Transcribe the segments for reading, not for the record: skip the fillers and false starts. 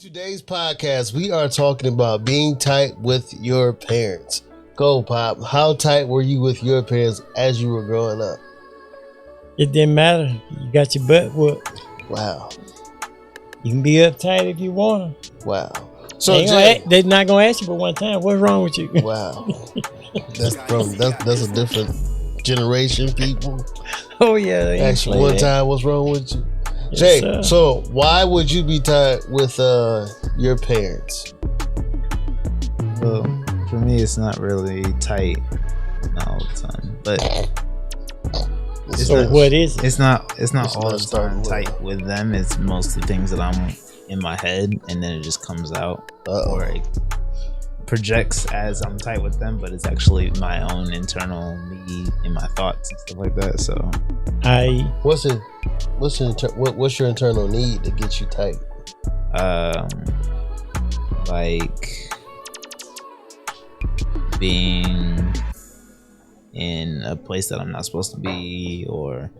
Today's podcast, we are talking about being tight with your parents. Go, Pop. How tight were you with your parents as you were growing up? It didn't matter. You got your butt whooped. Wow. You can be uptight if you want to. Wow. So they're not gonna ask you but one time. What's wrong with you? Wow. That's a different generation, people. Oh yeah. Actually, one time, what's wrong with you? Yes, Jay, sir. so why would you be tight with your parents? Well, for me, it's not really tight all the time, but what is it? It's not all the starting time with. tight with them. It's mostly things that I'm in my head, and then it just comes out, or it projects as I'm tight with them, but it's actually my own internal need in my thoughts and stuff like that. So, what's your internal need to get you tight? like being in a place that I'm not supposed to be, or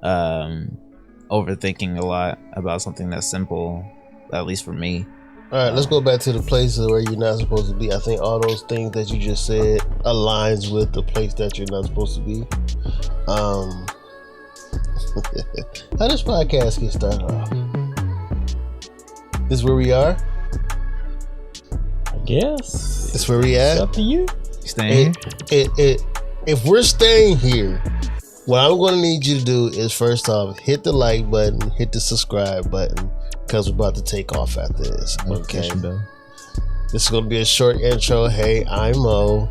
overthinking a lot about something that's simple, at least for me. All right, let's go back to the places where you're not supposed to be. I think all those things that you just said aligns with the place that you're not supposed to be. How does podcast get started off? This is where we are? I guess. This is where we at? It's up to you. Staying If we're staying here, what I'm going to need you to do is, first off, hit the like button, hit the subscribe button, because we're about to take off after this. Okay. This is going to be a short intro. Hey, I'm Mo.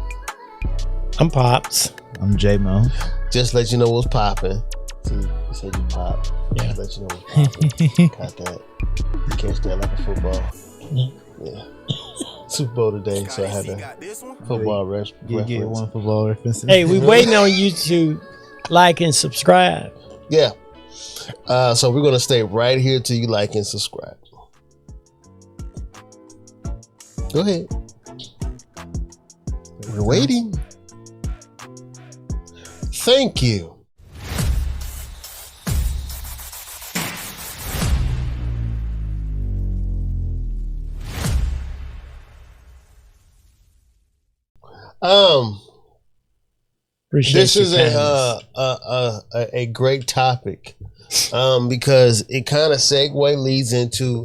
I'm Pops. I'm J-Mo. Just let you know what's popping. See, you said you pop. Yeah. Just let you know what's popping. Got that. You catch that like a football. Yeah. Super Bowl today, so I had a football reference. You get one football reference. Hey, we waiting on you to like and subscribe. Yeah. So we're going to stay right here till you like and subscribe. Go ahead. We're waiting. Thank you. Appreciate This is your kindness. a great topic, because it kind of leads into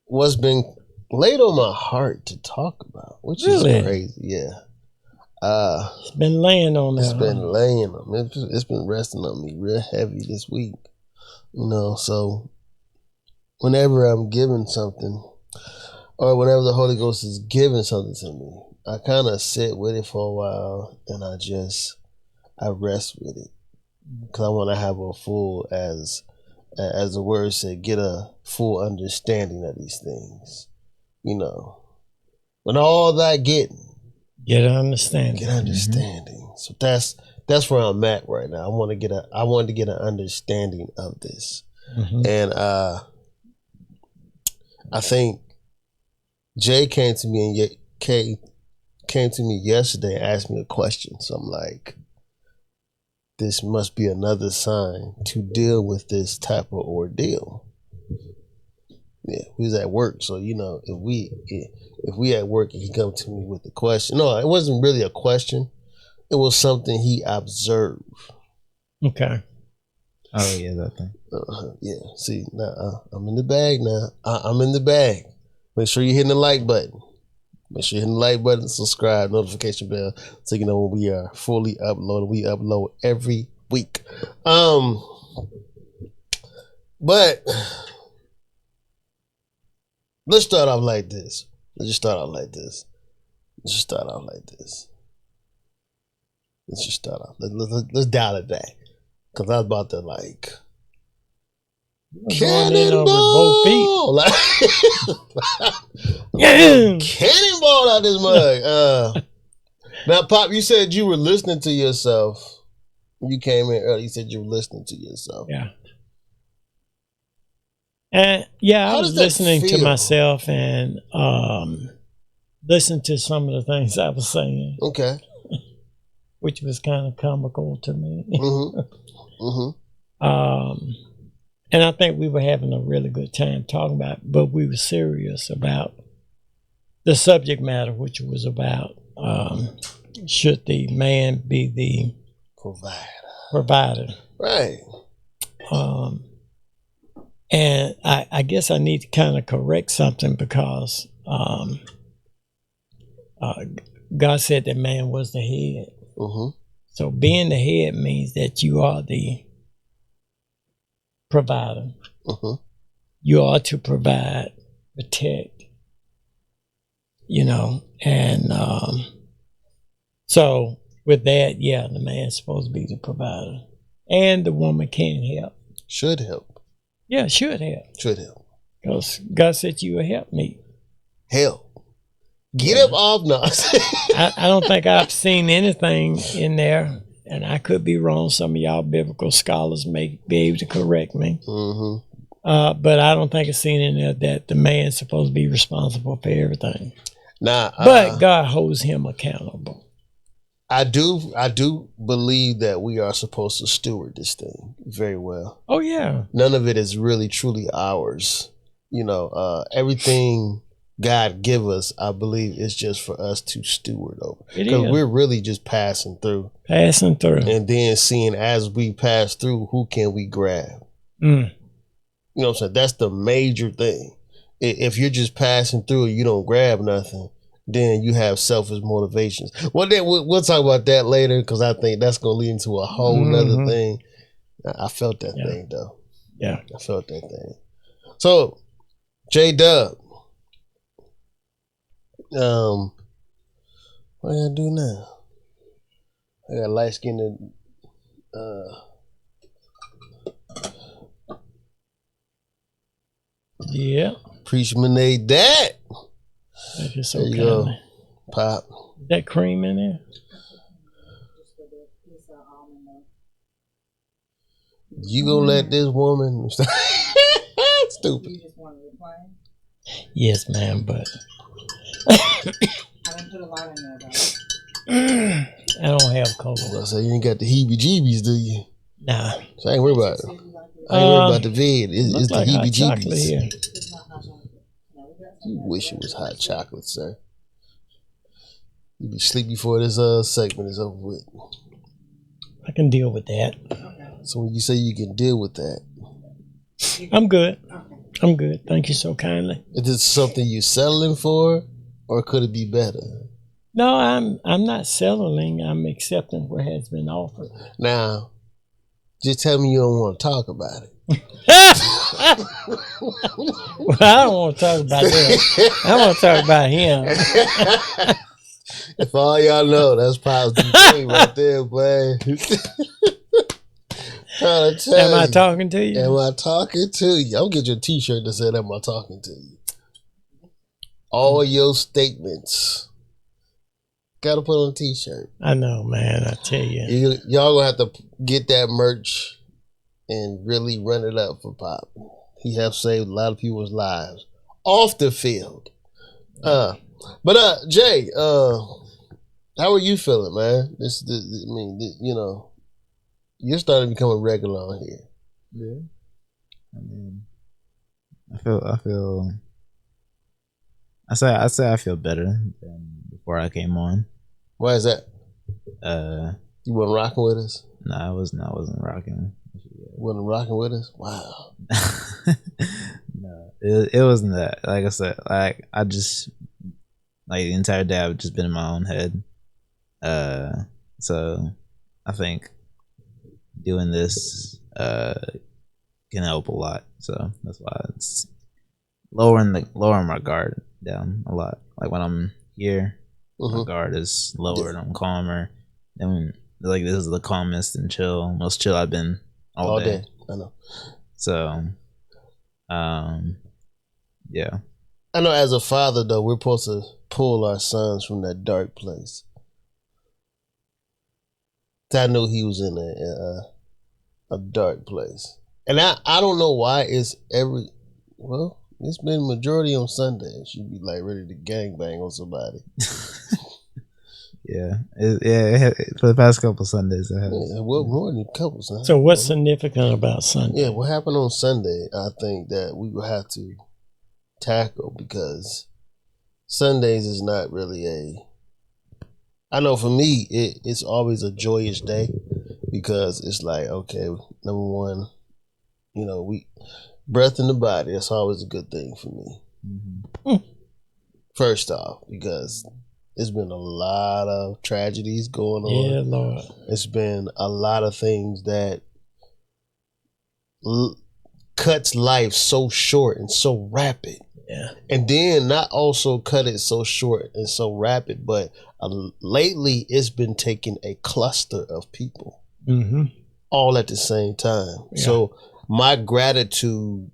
what's been laid on my heart to talk about, which Really? is crazy. Yeah. It's been laying on that. It's been laying on me. It's been resting on me real heavy this week. So whenever I'm given something, or whenever the Holy Ghost is giving something to me, I kind of sit with it for a while, and I rest with it, because I want to have a full, as the word said, get a full understanding of these things. When all that get understanding. Mm-hmm. So that's where I'm at right now. I wanted to get an understanding of this, and I think Jay came to me yesterday and asked me a question. So I'm like, this must be another sign to deal with this type of ordeal. Yeah, we was at work, so if we at work and he come to me with a question, no, it wasn't really a question. It was something he observed. Okay. Oh yeah, that thing. Yeah. See, now I'm in the bag now. I'm in the bag. Make sure you're hitting the like button. Make sure you hit the like button, subscribe, notification bell, so you know when we are fully uploaded. We upload every week. But let's start off like this. Let's dial it back, because I was about to Cannonball! Like, cannonball out this mug. Now, Pop, you said you were listening to yourself. You came in early. You said you were listening to yourself. Yeah. And I How was does that listening to feel? myself and listened to some of the things I was saying, Okay. which was kind of comical to me. Mm-hmm. Mm-hmm. And I think we were having a really good time talking about it, but we were serious about the subject matter, which was about should the man be the provider. Right. And I guess I need to kind of correct something because God said that man was the head. Mm-hmm. So being the head means that you are the provider. Mm-hmm. You are to provide, protect, and so with that, yeah, the man's supposed to be the provider. And the woman can help. Should help. Yeah, should help. Should help. Because God said you will help me. Help. Get up off now. I don't think I've seen anything in there, and I could be wrong. Some of y'all biblical scholars may be able to correct me. Mm-hmm. But I don't think I've seen in there that the man's supposed to be responsible for everything. Nah, but God holds him accountable. I do believe that we are supposed to steward this thing very well. Oh yeah. None of it is really truly ours. Everything God give us, I believe, is just for us to steward over. Because we're really just passing through. And then seeing as we pass through, who can we grab? You know what I'm saying? That's the major thing. If you're just passing through and you don't grab nothing, then you have selfish motivations. Well, then we'll talk about that later because I think that's going to lead into a whole nother thing. I felt that thing, though. Yeah. I felt that thing. So, J-Dub, what I gotta do now? I got light-skinned, yeah. Appreciate that. That is so there you go, Pop. That cream in there? You gonna let this woman stupid? Yes, ma'am, but I didn't put a lot in there though. I don't have cola. So you ain't got the heebie-jeebies, do you? Nah. So I ain't worried about it. I ain't worried about the vid. It's the like heebie-jeebies. You wish it was hot chocolate, sir. You be sleep before this segment is over with. I can deal with that. So when you say you can deal with that, I'm good. I'm good. Thank you so kindly. Is this something you're settling for, or could it be better? No, I'm not settling. I'm accepting what has been offered. Now, just tell me you don't want to talk about it. Well, I don't want to talk about that. I want to talk about him. If all y'all know, that's Pop's thing right there, boy. Am I talking to you? Am I talking to you? I'll get you a t-shirt that said, am I talking to you? All your statements. Gotta put on a t-shirt. I know, man. I tell you. Y'all gonna have to get that merch and really run it up for Pop. He have saved a lot of people's lives off the field. But Jay, how are you feeling, man? You're starting to become a regular on here. Yeah. I mean, I say I feel better than before I came on. Why is that? You wasn't rocking with us? No, I wasn't rocking. Wasn't rocking with us? Wow. No, it wasn't that. Like I said, I just the entire day I've just been in my own head. So I think doing this can help a lot. So that's why it's lowering my guard down a lot. Like when I'm here, my guard is lowered. I'm calmer. And this is the calmest and most chill I've been all day. I know. So, yeah. I know. As a father, though, we're supposed to pull our sons from that dark place. I knew he was in a dark place, and I don't know why it's been majority on Sundays. You'd be like ready to gangbang on somebody. Yeah, for the past couple Sundays, I have. Yeah, well, more than a couple. So what's significant about Sunday? Yeah, what happened on Sunday? I think that we will have to tackle because Sundays is not really I know for me, it's always a joyous day because it's like, okay, number one, we breath in the body. That's always a good thing for me. Mm-hmm. First off, because it's been a lot of tragedies going on. Yeah, Lord. It's been a lot of things that cuts life so short and so rapid. Yeah. And then not also cut it so short and so rapid, but lately it's been taking a cluster of people all at the same time. Yeah. So my gratitude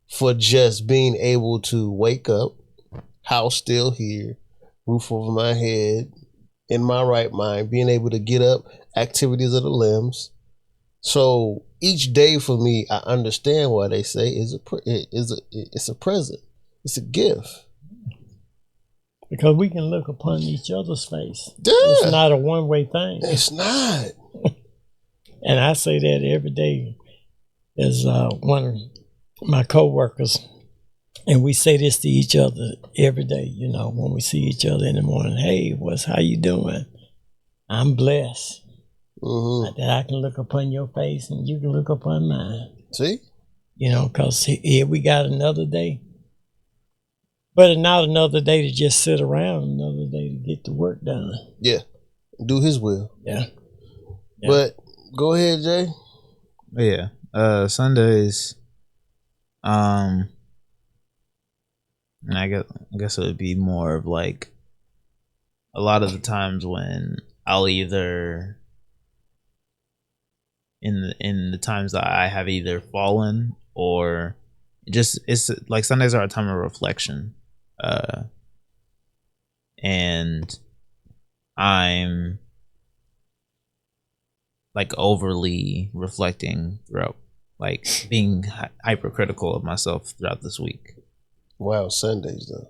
for just being able to wake up, house still here, roof over my head, in my right mind, being able to get up, activities of the limbs. So each day for me, I understand why they say it's a present. It's a gift. Because we can look upon each other's face. Yeah. It's not a one-way thing. It's not. And I say that every day. There's one of my coworkers, and we say this to each other every day, when we see each other in the morning. Hey, how you doing? I'm blessed that I can look upon your face and you can look upon mine. See? Because here we got another day. But not another day to just sit around, another day to get the work done. Yeah. Do his will. Yeah. But go ahead, Jay. Yeah. Sundays, and I guess it would be more of like a lot of the times when I'll either in the times that I have either fallen or it's like Sundays are a time of reflection. And I'm like overly reflecting throughout, like being hypercritical of myself throughout this week. Wow, Sundays though.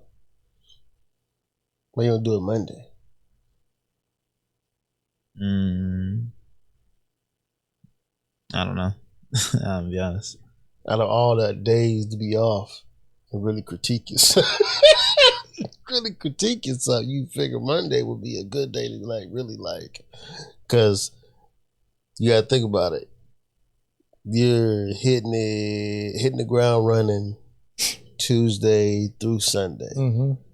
Why you don't do it Monday? I don't know. I'll be honest. Out of all the days to be off and really critique yourself. Really critique yourself, you figure Monday would be a good day to really because you gotta think about it. You're hitting the ground running Tuesday through Sunday.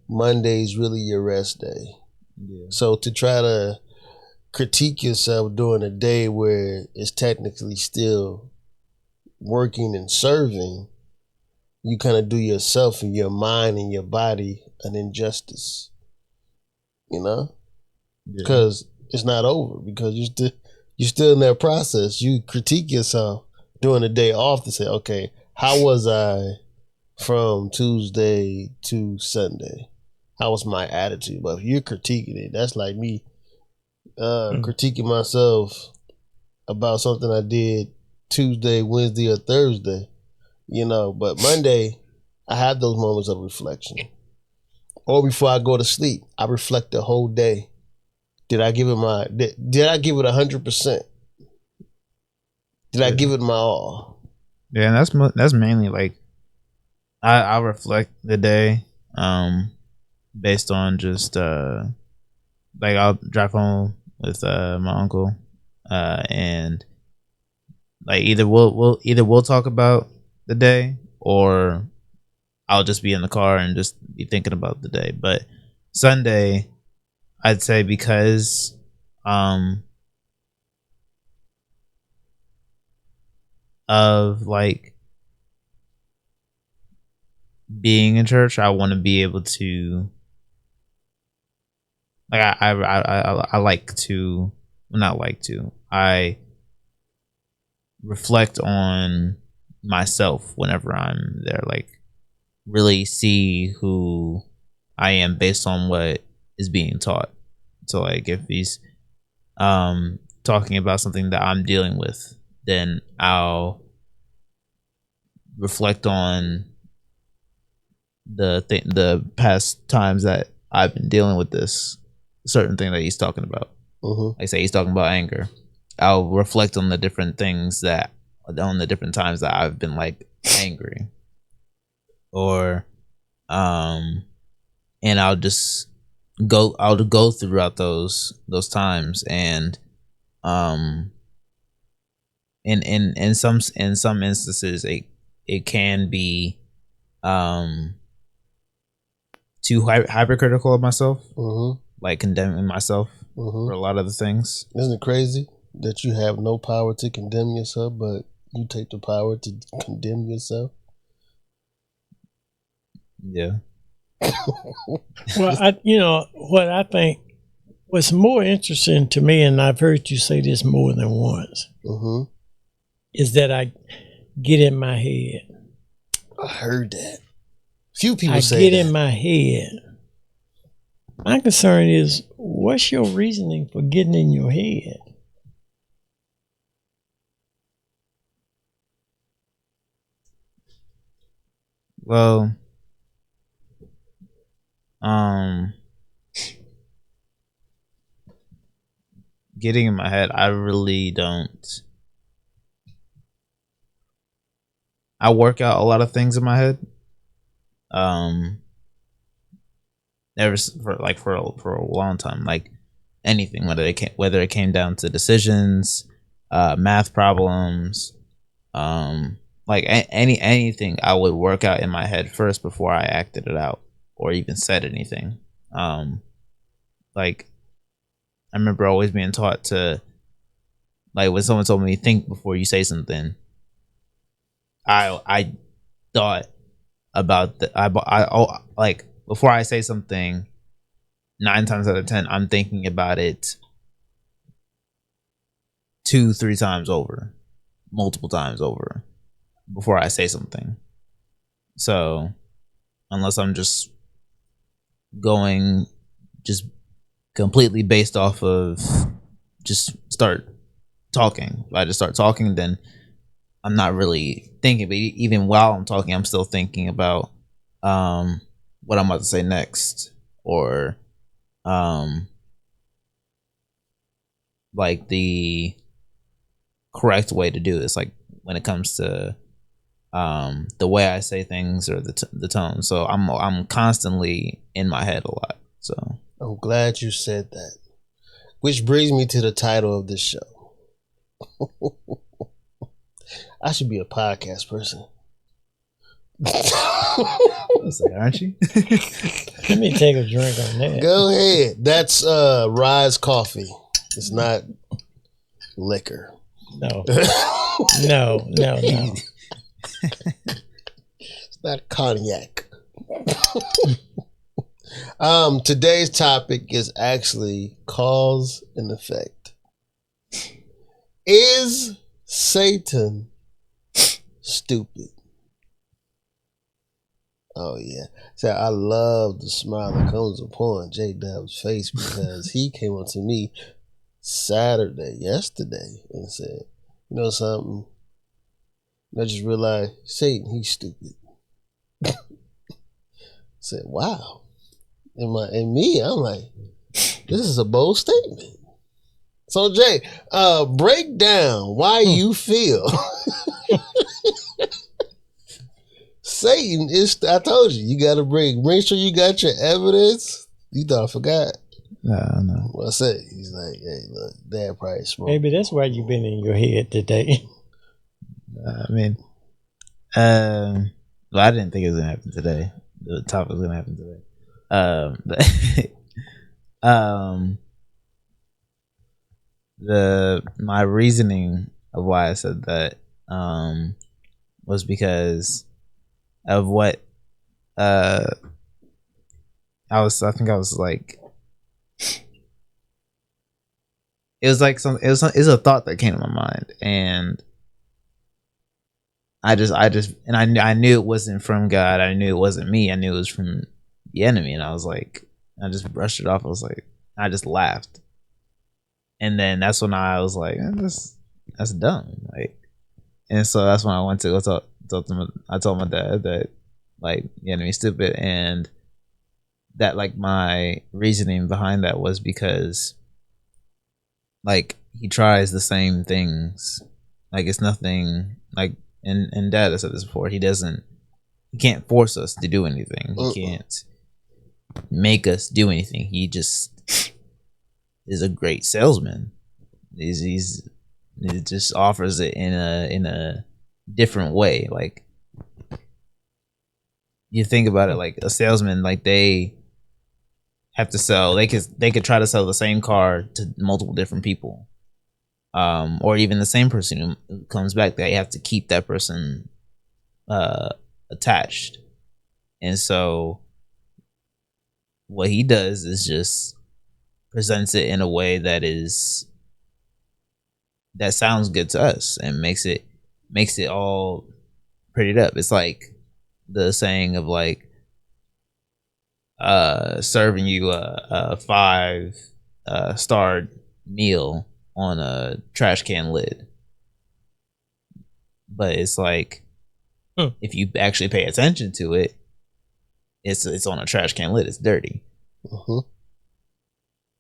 Monday's really your rest day. Yeah. So to try to critique yourself during a day where it's technically still working and serving, you kind of do yourself and your mind and your body an injustice, because it's not over, because you're still in that process. You critique yourself during the day off to say, okay, how was I from Tuesday to Sunday? How was my attitude? But if you're critiquing it, that's like me critiquing myself about something I did Tuesday, Wednesday, or Thursday. But Monday, I have those moments of reflection. Or before I go to sleep, I reflect the whole day. Did I give it 100%? Did I give it my all? Yeah, and that's mainly like I reflect the day based on just like I'll drive home with my uncle and like either we'll talk about the day, or I'll just be in the car and just be thinking about the day. But Sunday, I'd say because of like being in church, I want to be able to like I like to, well, not like to, I reflect on myself whenever I'm there, like really see who I am based on what is being taught. So like if he's talking about something that I'm dealing with, then I'll reflect on the past times that I've been dealing with this, certain thing that he's talking about. Like say he's talking about anger, I'll reflect on the different things on the different times that I've been like angry, or and I'll just go throughout those times, and in some instances it can be too hypercritical of myself, like condemning myself for a lot of the things. Isn't it crazy that you have no power to condemn yourself, but you take the power to condemn yourself? Yeah. Well, what I think what's more interesting to me, and I've heard you say this more than once, is that I get in my head. I heard that. Few people say I get in my head. My concern is, what's your reasoning for getting in your head? Well, getting in my head, I really don't. I work out a lot of things in my head. For a long time, like anything, whether it came down to decisions, math problems, like anything, I would work out in my head first before I acted it out or even said anything. Like I remember always being taught to, like when someone told me think before you say something, I thought about like before I say something, 9 times out of 10 I'm thinking about it 2-3 times over, multiple times over, before I say something. So unless I'm just going just completely based off of just start talking, if I just start talking, then I'm not really thinking. But even while I'm talking, I'm still thinking about what I'm about to say next, or like the correct way to do this, like when it comes to the way I say things or the tone. So I'm constantly in my head a lot. So I'm glad you said that. Which brings me to the title of this show. I should be a podcast person. Aren't you? Let me take a drink on that. Go ahead. That's Rise Coffee. It's not liquor. No. No. It's not cognac. Today's topic is actually cause and effect. Is Satan stupid? Oh yeah. So I love the smile that comes upon J Dub's face, because he came up to me yesterday, and said, you know something? I just realized Satan, he's stupid. I said, wow. In me, I'm like, this is a bold statement. So Jay, break down why you feel Satan is. I told you, you got to make sure you got your evidence. You thought I forgot? No. Well, I said, he's like, hey, look, Dad probably smoked. Maybe that's why you've been in your head today. I mean, well, I didn't think it was gonna happen today. The topic was gonna happen today. My reasoning of why I said that was because of what I think I was like, it was a thought that came to my mind, and I knew it wasn't from God. I knew it wasn't me. I knew it was from the enemy, and I was like, I just brushed it off. I just laughed, and then that's when I was like, that's dumb, like, and so that's when I went to go talk to him. I told my dad that, like, the enemy's stupid, and that like my reasoning behind that was because like he tries the same things. Like it's nothing like and Dad has said this before. He can't force us to do anything. He can't make us do anything. He just is a great salesman. He just offers it in a different way. Like you think about it, like a salesman, like they have to sell. They could try to sell the same car to multiple different people, or even the same person who comes back. They have to keep that person attached, and so what he does is just presents it in a way that sounds good to us and makes it all prettied up. It's like the saying of like serving you a 5-star meal on a trash can lid, but it's like if you actually pay attention to it, it's on a trash can lid. It's dirty.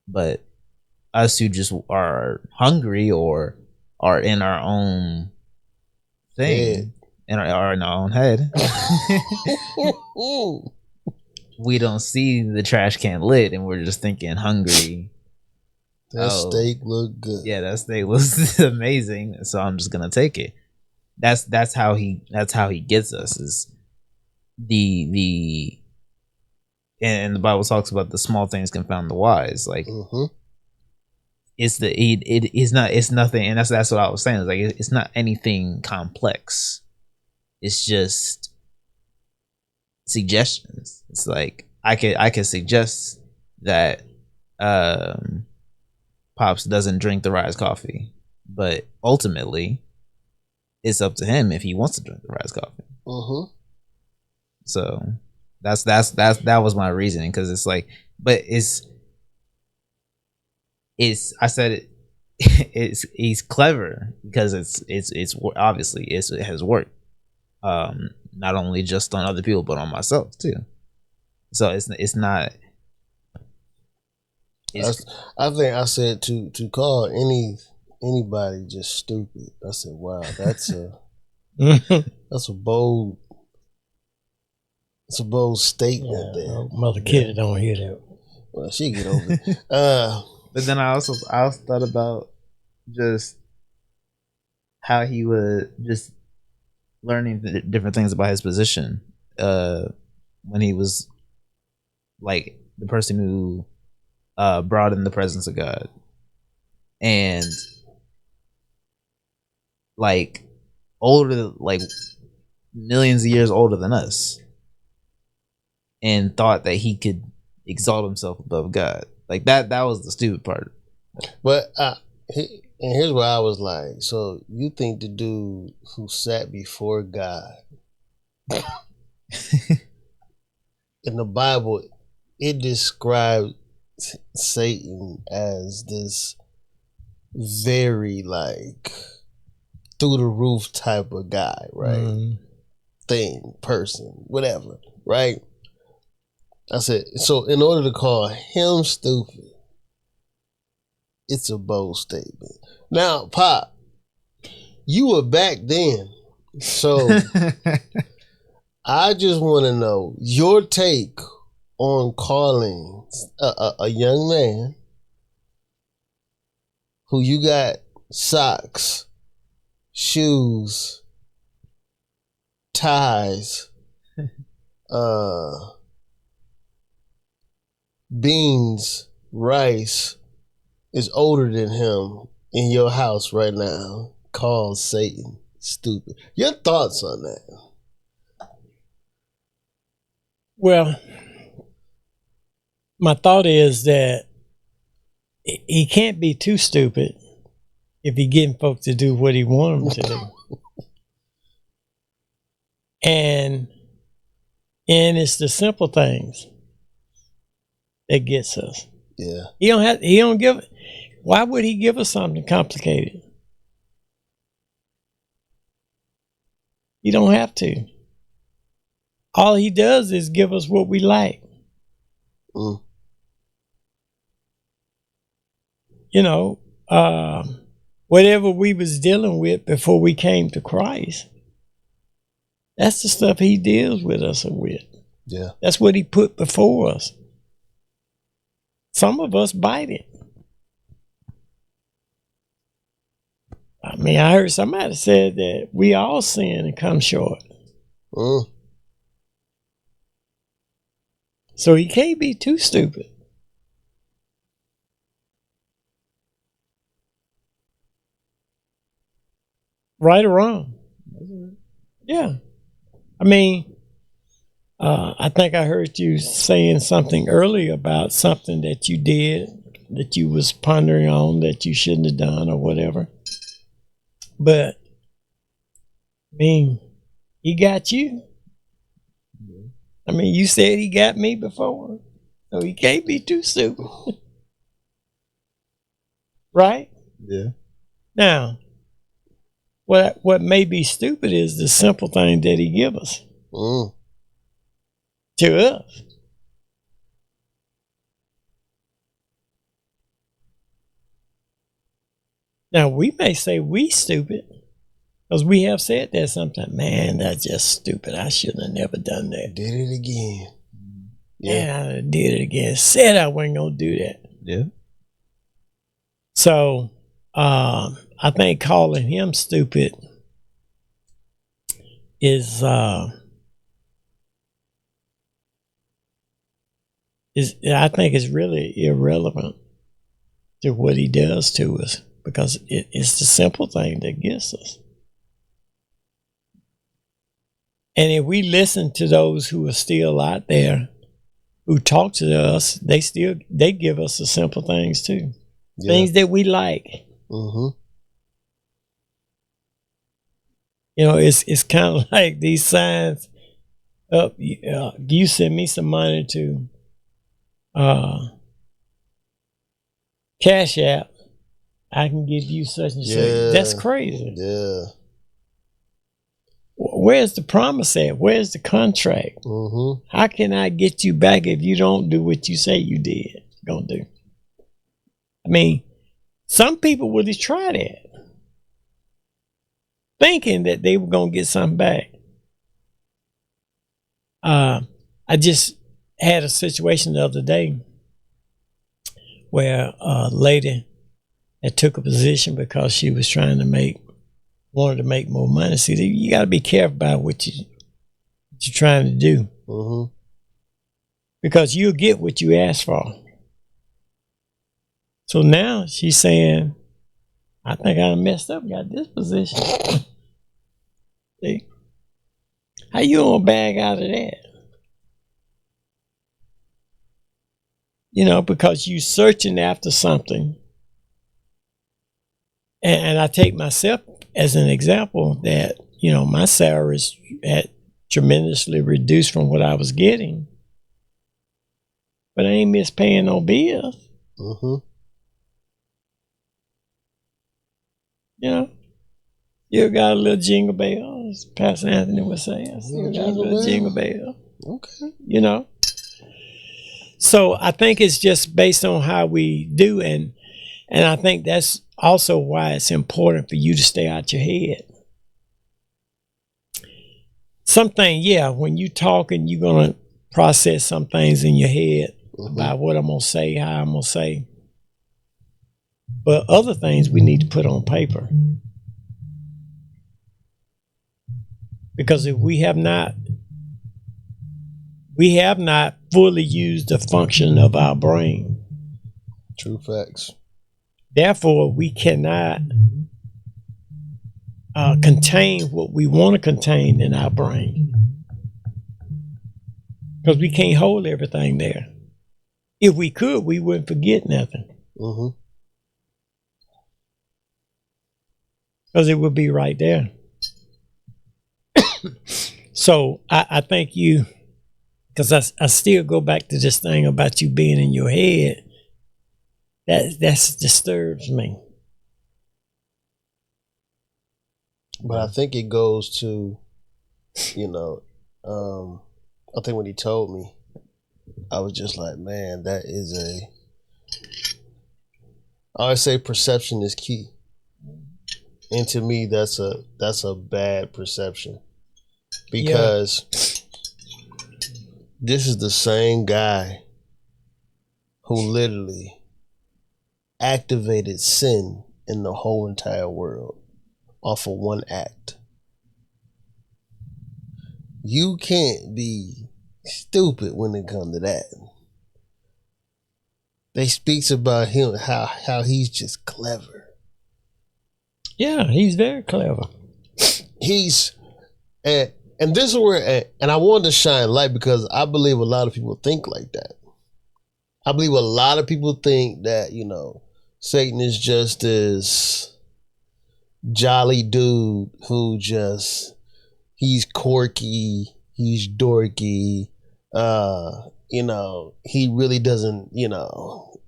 But us who just are hungry or are in our own thing, in our own head, we don't see the trash can lid, and we're just thinking hungry. That steak look good. Yeah, that steak looks amazing. So I'm just gonna take it. That's how he gets us. Is the and the Bible talks about the small things confound the wise. Like it's nothing, and that's what I was saying. It's like it's not anything complex. It's just suggestions. It's like I could suggest that Pops doesn't drink the Rise coffee, but ultimately it's up to him if he wants to drink the Rise coffee. So that was my reasoning, because it's like, but it's I said it. He's clever because it's obviously it has worked. Not only just on other people but on myself too. So it's not. I think I said to call anybody just stupid. I said, wow, that's a bold. It's a bold statement there. Mother Kitty don't hear that. Well, she get over it. But then I also thought about just how he would just learning different things about his position when he was like the person who brought in the presence of God, and like older, like millions of years older than us, and thought that he could exalt himself above God. Like that was the stupid part. But and here's where I was like, so you think the dude who sat before God in the Bible, it describes Satan as this very like through the roof type of guy, right? Thing, person, whatever, right? I said, so in order to call him stupid, it's a bold statement. Now, Pop, you were back then, so I just want to know your take on calling a young man who you got socks, shoes, ties, beans, rice, is older than him in your house right now, called Satan stupid. Your thoughts on that? Well, my thought is that he can't be too stupid if he getting folks to do what he wants them to do. And it's the simple things that gets us. Yeah. He don't give. Why would he give us something complicated? You don't have to. All he does is give us what we like. Mm. You know, whatever we was dealing with before we came to Christ, that's the stuff he deals with us with. Yeah. That's what he put before us. Some of us bite it. I mean, I heard somebody said that we all sin and come short. Mm. So he can't be too stupid. Right or wrong. Yeah. I mean, I think I heard you saying something earlier about something that you did that you was pondering on that you shouldn't have done or whatever. But, I mean, he got you. I mean, you said he got me before, so he can't be too stupid. Right? Yeah. Now, what may be stupid is the simple thing that he give us to us. Now, we may say we stupid, because we have said that sometimes. Man, that's just stupid. I shouldn't have never done that. Did it again. Yeah. Man, I did it again. Said I wasn't going to do that. Yeah. So, I think calling him stupid is I think is really irrelevant to what he does to us, because it's the simple thing that gets us. And if we listen to those who are still out there who talk to us, they give us the simple things too. Yeah. Things that we like. Mm-hmm. You know, it's kind of like these signs up. You send me some money to Cash App, I can give you such and such. That's crazy. Yeah. Where's the promise at? Where's the contract? Mm-hmm. How can I get you back if you don't do what you say you did gonna do? I mean, some people would have tried it, thinking that they were gonna get something back. I just had a situation the other day where a lady that took a position because she was wanted to make more money. See, you got to be careful about what you're trying to do, because you'll get what you ask for. So now she's saying, I think I messed up, got this position. See, how you gonna bag out of that? You know, because you searching after something. And I take myself as an example that, you know, my salary is tremendously reduced from what I was getting. But I ain't missed paying no bills. Mm-hmm. You know, you got a little jingle bell, as Pastor Anthony was saying. You got a little jingle bell. Okay. You know? So I think it's just based on how we do, and I think that's also why it's important for you to stay out your head. Something, yeah, when you talking, you're gonna process some things in your head about what I'm gonna say, how I'm gonna say. But other things we need to put on paper. Because if we have not fully used the function of our brain. True facts. Therefore, we cannot contain what we want to contain in our brain, because we can't hold everything there. If we could, we wouldn't forget nothing, because it would be right there. So I think you, because I still go back to this thing about you being in your head. That disturbs me. But I think it goes to, you know, I think what he told me I was just like, man, that is I always say perception is key. And to me, that's a bad perception. Because this is the same guy who literally activated sin in the whole entire world off of one act. You can't be stupid when it comes to that. They speaks about him, how he's just clever. Yeah, he's very clever. He's and this is where and I wanted to shine light because I believe a lot of people think like that. I believe a lot of people think that, Satan is just this jolly dude who just, he's quirky, he's dorky, he really doesn't,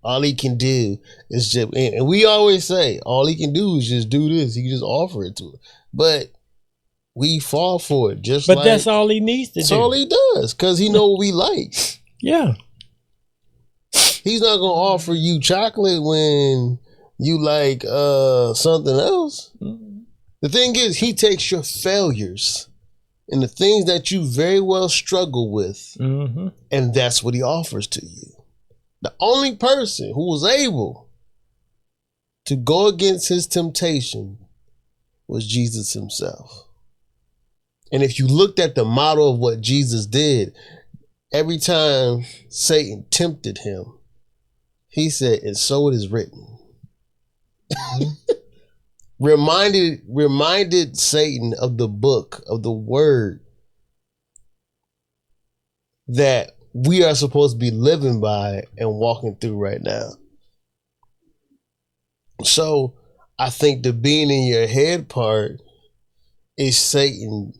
all he can do is just, and we always say, all he can do is just do this. He can just offer it to us. But we fall for it. But that's all he needs to do. That's all he does, because he know what we like. Yeah. He's not going to offer you chocolate when you like something else. Mm-hmm. The thing is, he takes your failures and the things that you very well struggle with, mm-hmm. and that's what he offers to you. The only person who was able to go against his temptation was Jesus himself. And if you looked at the model of what Jesus did, every time Satan tempted him, he said, and so it is written. Mm-hmm. reminded Satan of the book, of the word that we are supposed to be living by and walking through right now. So I think the being in your head part is Satan.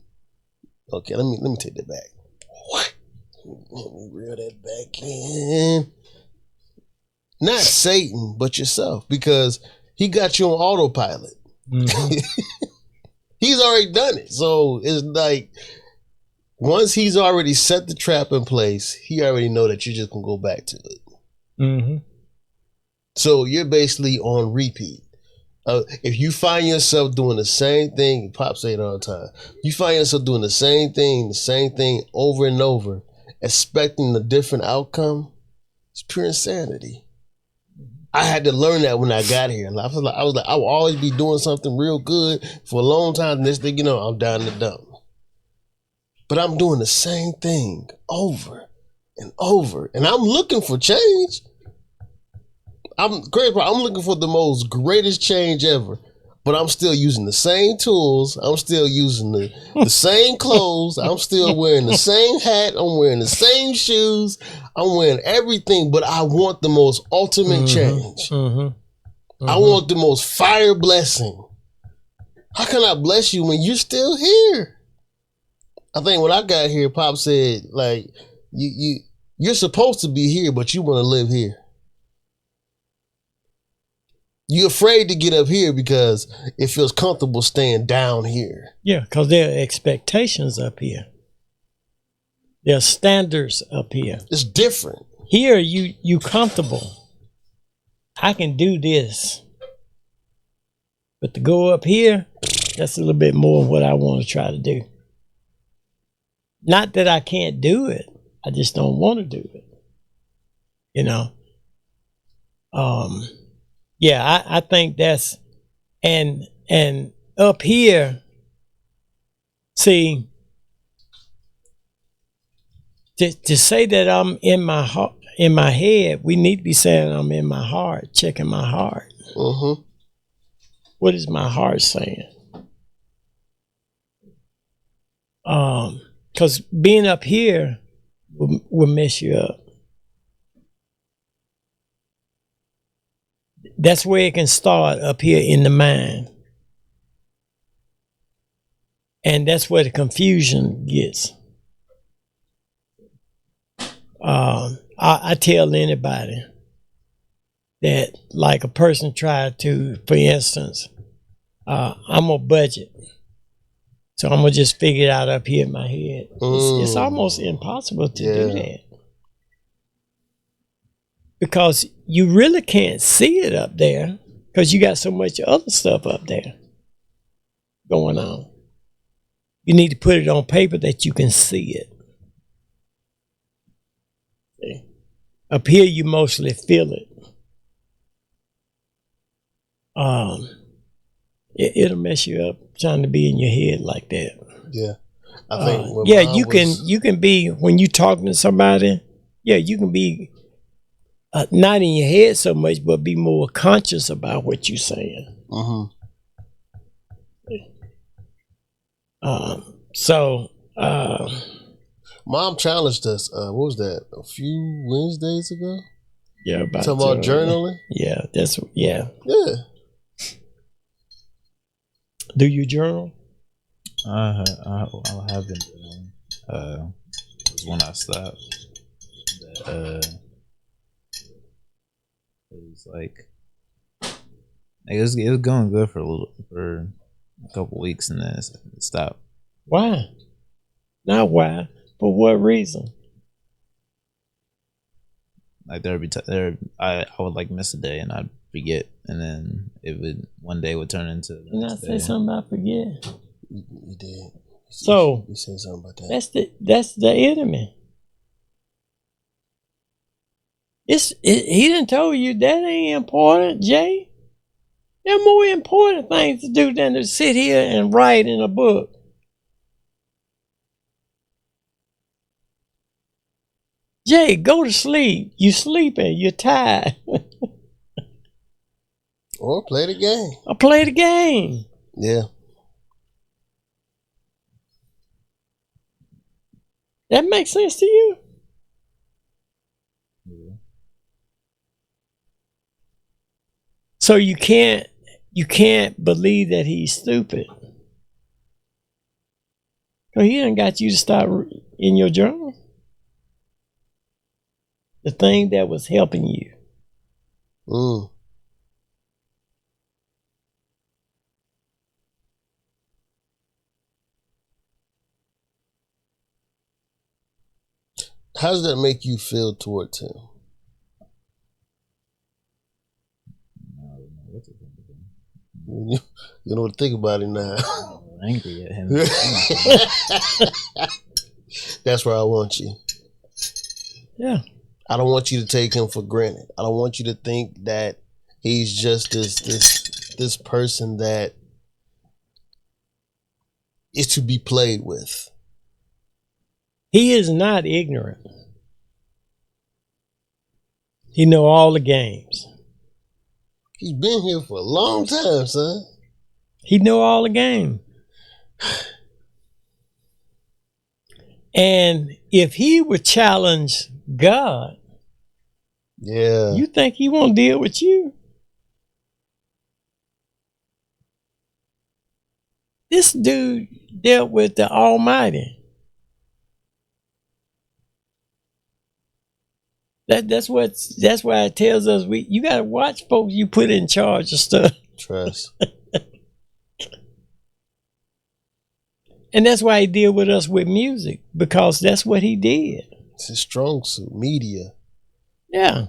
Okay, let me take that back. What? Let me reel that back in. Not Satan, but yourself, because he got you on autopilot. Mm-hmm. He's already done it. So it's like, once he's already set the trap in place, he already know that you're just going to go back to it. Mm-hmm. So you're basically on repeat. If you find yourself doing the same thing, Pop say it all the time, you find yourself doing the same thing over and over, expecting a different outcome, it's pure insanity. I had to learn that when I got here. I was like, I will always be doing something real good for a long time. And this thing, I'm down in the dump. But I'm doing the same thing over and over. And I'm looking for change. I'm looking for the most greatest change ever. But I'm still using the same tools. I'm still using the same clothes. I'm still wearing the same hat. I'm wearing the same shoes. I'm wearing everything. But I want the most ultimate change. Mm-hmm. Mm-hmm. I want the most fire blessing. How can I bless you when you're still here? I think when I got here, Pop said, like, you're supposed to be here, but you want to live here. You're afraid to get up here because it feels comfortable staying down here. Yeah, because there are expectations up here. There are standards up here. It's different. Here, you comfortable. I can do this. But to go up here, that's a little bit more of what I want to try to do. Not that I can't do it. I just don't want to do it. Yeah, I think that's, and up here, see, to say that I'm in my heart, in my head, we need to be saying I'm in my heart, checking my heart. Mm-hmm. What is my heart saying? Because being up here will mess you up. That's where it can start, up here in the mind. And that's where the confusion gets. I tell anybody that, like, a person tried to, for instance, I'm a budget. So I'm going to just figure it out up here in my head. It's almost impossible to do that. because you really can't see it up there because you got so much other stuff up there going on. You need to put it on paper that you can see it. See? Up here, you mostly feel it. It'll mess you up trying to be in your head like that. Yeah, I think. Yeah, you can be when you talking to somebody. Yeah, you can be not in your head so much, but be more conscious about what you're saying. So, Mom challenged us. What was that? A few Wednesdays ago. Yeah, talking about journaling. Yeah. Yeah. Do you journal? I have been doing. Was when I stopped. It was like it was going good for a couple weeks and then it stopped. Why? Not why. For what reason? Like I would like miss a day and I'd forget, and then one day would turn into. Didn't I say something about forget? You did. So you said something about that. That's the enemy. He done told you that ain't important, Jay. There are more important things to do than to sit here and write in a book. Jay, go to sleep. You sleeping. You're tired. Or play the game. Or play the game. Yeah. That makes sense to you? Yeah. So you can't believe that he's stupid. So he done got you to start in your journal. The thing that was helping you. How does that make you feel towards him? You know what to think about it now. I'm angry at him. That's where I want you. Yeah. I don't want you to take him for granted. I don't want you to think that he's just this person that is to be played with. He is not ignorant. He know all the games. He's been here for a long time, son. He know all the game. And if he would challenge God, you think he won't deal with you? This dude dealt with the Almighty. That's why it tells us you gotta watch folks you put in charge of stuff. Trust. And that's why he deal with us with music, because that's what he did. It's his strong suit, media. Yeah.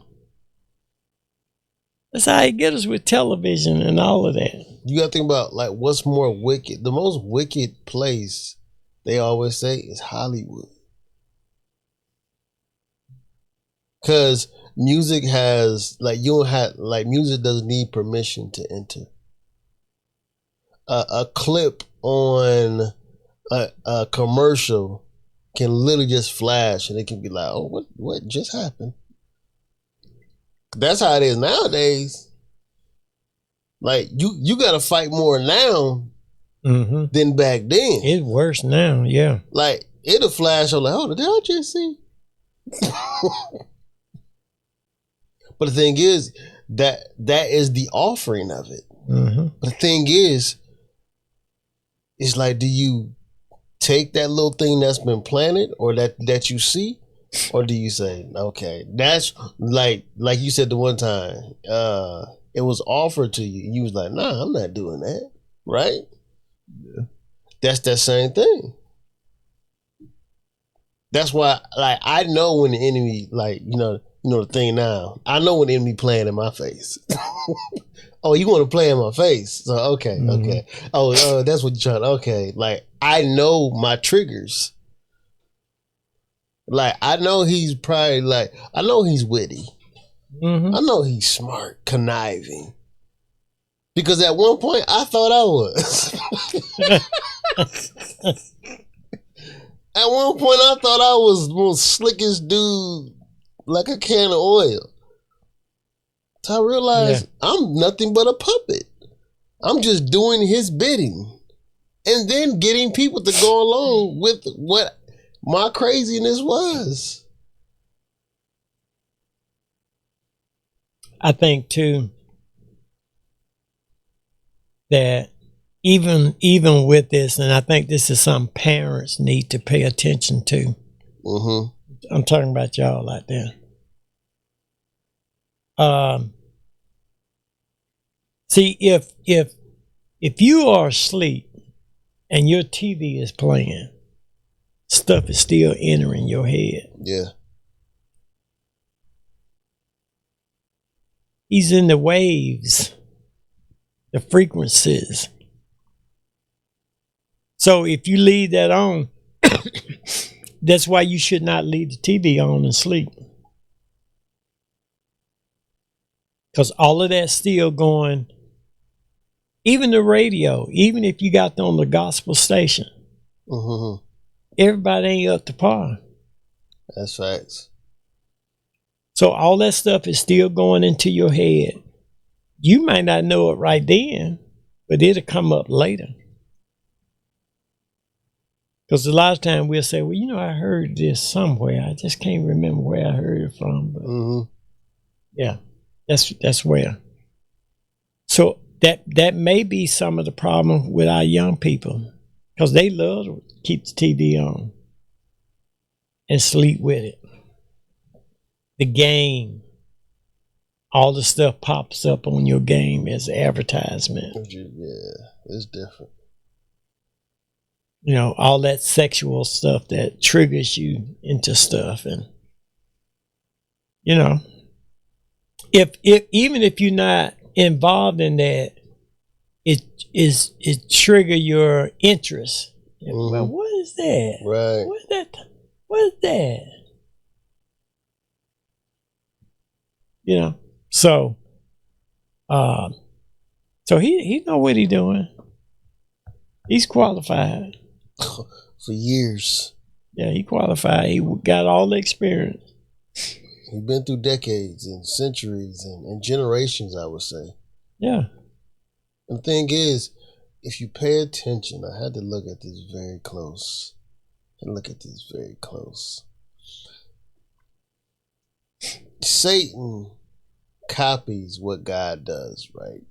That's how he get us with television and all of that. You gotta think about like what's more wicked. The most wicked place, they always say, is Hollywood. Cause music has music doesn't need permission to enter. A clip on a commercial can literally just flash and it can be like, oh, what just happened? That's how it is nowadays. Like you gotta fight more now than back then. It's worse now, yeah. Like it'll flash on like, oh, did I just see? But the thing is that is the offering of it. But the thing is, it's like, do you take that little thing that's been planted or that you see, or do you say, okay, that's like you said the one time, it was offered to you. You was like, nah, I'm not doing that, right? Yeah. That's that same thing. That's why, like, I know when the enemy, like, the thing now. I know when the enemy playing in my face. Oh, you want to play in my face? So okay. Oh, that's what you're trying. Okay, like I know my triggers. Like I know he's probably like I know he's witty. I know he's smart, conniving. Because at one point I thought I was. At one point I thought I was the most slickest dude, like a can of oil. So I realized I'm nothing but a puppet. I'm just doing his bidding. And then getting people to go along with what my craziness was. I think too that even with this, and I think this is something parents need to pay attention to. I'm talking about y'all out there. See, if you are asleep and your TV is playing, stuff is still entering your head. Yeah. He's in the waves, the frequencies. So if you leave that on, that's why you should not leave the TV on and sleep. Because all of that's still going, even the radio, even if you got on the gospel station, everybody ain't up to par. That's facts. So all that stuff is still going into your head. You might not know it right then, but it'll come up later. Because a lot of times we'll say, well, I heard this somewhere. I just can't remember where I heard it from. But yeah, that's where. So that may be some of the problem with our young people, because they love to keep the TV on and sleep with it. The game, all the stuff pops up on your game as advertisement. Yeah, it's different. All that sexual stuff that triggers you into stuff. And, if even if you're not involved in that, it trigger your interest. Well, what is that? Right. What is that? So he know what he's doing. He's qualified. For years. Yeah, he qualified. He got all the experience. He's been through decades and centuries and generations, I would say. Yeah. And the thing is, if you pay attention, I had to look at this very close. Satan copies what God does, right?